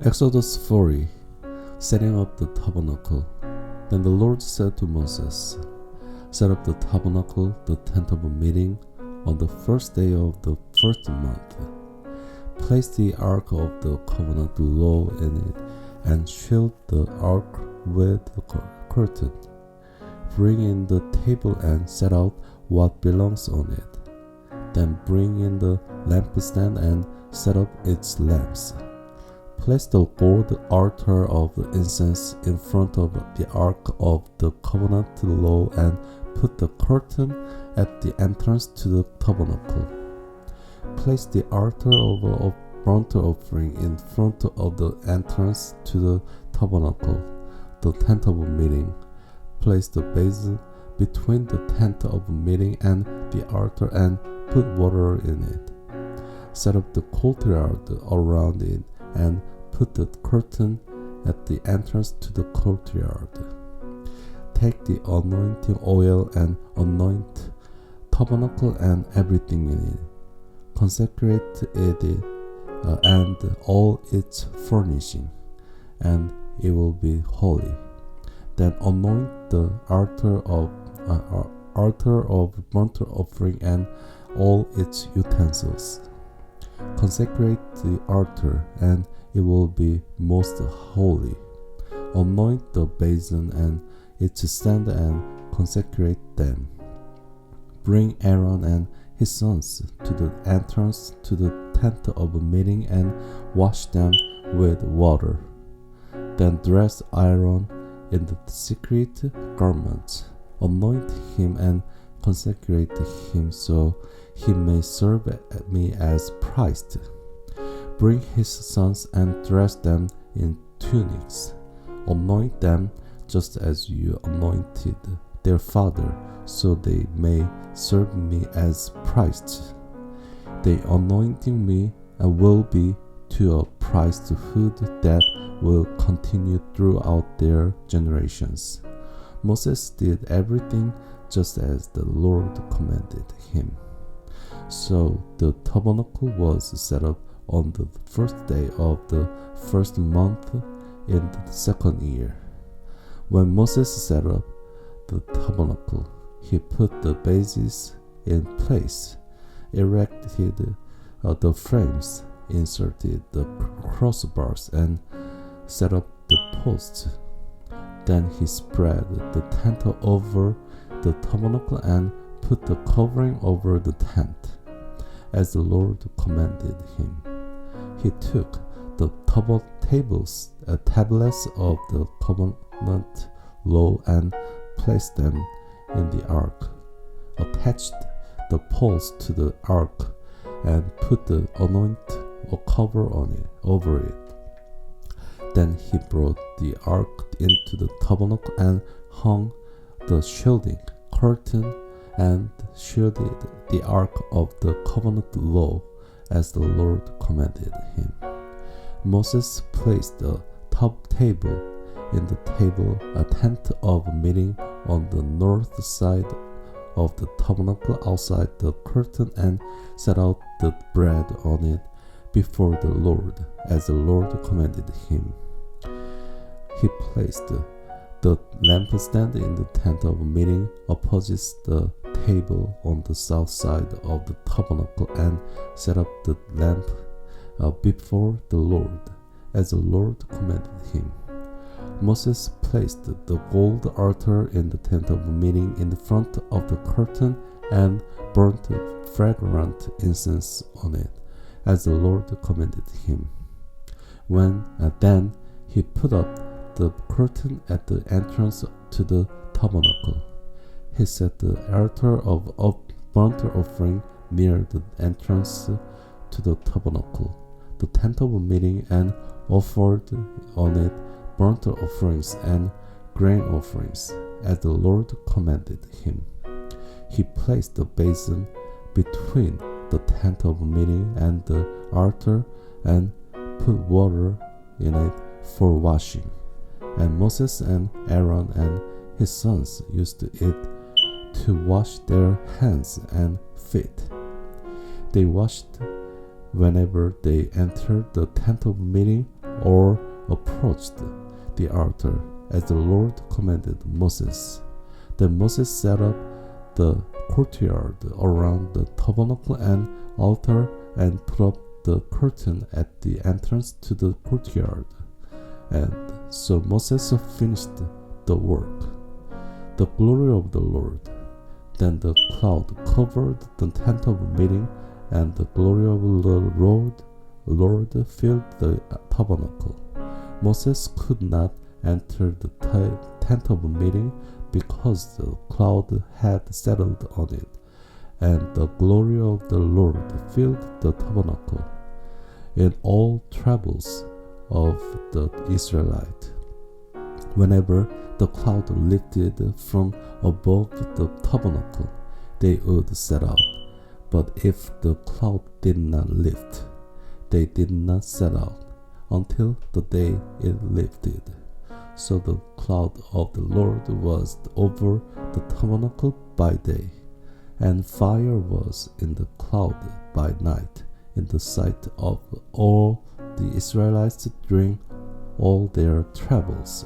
Exodus 40. Setting up the tabernacle. Then the Lord said to Moses, Set up the tabernacle, the tent of meeting, on the first day of the first month. Place the ark of the covenant law in it, and shield the ark with the curtain. Bring in the table and set out what belongs on it. Then bring in the lampstand and set up its lamps. Place the gold altar of incense in front of the ark of the covenant law and put the curtain at the entrance to the tabernacle. Place the altar of burnt offering in front of the entrance to the tabernacle, the tent of meeting. Place the basin between the tent of meeting and the altar and put water in it. Set up the courtyard around it and put the curtain at the entrance to the courtyard. Take the anointing oil and anoint tabernacle and everything in it. Consecrate it and all its furnishing, and it will be holy. Then anoint the altar of burnt offering and all its utensils. Consecrate the altar, and it will be most holy. Anoint the basin and its stand and consecrate them. Bring Aaron and his sons to the entrance to the tent of meeting and wash them with water. Then dress Aaron in the secret garments. Anoint him and consecrate him so he may serve me as priest. Bring his sons and dress them in tunics. Anoint them just as you anointed their father, so they may serve me as priests. The anointing me will be to a priesthood that will continue throughout their generations. Moses did everything just as the Lord commanded him. So the tabernacle was set up on the first day of the first month in the second year. When Moses set up the tabernacle, he put the bases in place, erected the frames, inserted the crossbars, and set up the posts. Then he spread the tent over the tabernacle and put the covering over the tent, as the Lord commanded him. He took the tablets of the covenant law and placed them in the ark, attached the poles to the ark, and put the anointing cover over it. Then he brought the ark into the tabernacle and hung the shielding curtain and shielded the ark of the covenant law as the Lord commanded him. Moses placed the top table in the tent of meeting on the north side of the tabernacle outside the curtain and set out the bread on it before the Lord, as the Lord commanded him. He placed the lampstand in the tent of meeting opposite the table on the south side of the tabernacle and set up the lamp before the Lord, as the Lord commanded him. Moses placed the gold altar in the tent of meeting in the front of the curtain and burnt fragrant incense on it, as the Lord commanded him. Then he put up the curtain at the entrance to the tabernacle. He set the altar of burnt offering near the entrance to the tabernacle, the tent of meeting, and offered on it burnt offerings and grain offerings, as the Lord commanded him. He placed the basin between the tent of meeting and the altar and put water in it for washing. And Moses and Aaron and his sons used it to wash their hands and feet. They washed whenever they entered the tent of meeting all approached the altar as the Lord commanded Moses. Then Moses set up the courtyard around the tabernacle and altar and put up the curtain at the entrance to the courtyard. And so Moses finished the work. The glory of the Lord. Then the cloud covered the tent of meeting, and the glory of the Lord filled the tabernacle. Moses could not enter the tent of meeting because the cloud had settled on it, and the glory of the Lord filled the tabernacle. In all travels of the Israelites, whenever the cloud lifted from above the tabernacle, they would set out. But if the cloud did not lift, they did not set out until the day it lifted. So the cloud of the Lord was over the tabernacle by day, and fire was in the cloud by night, in the sight of all the Israelites during all their travels.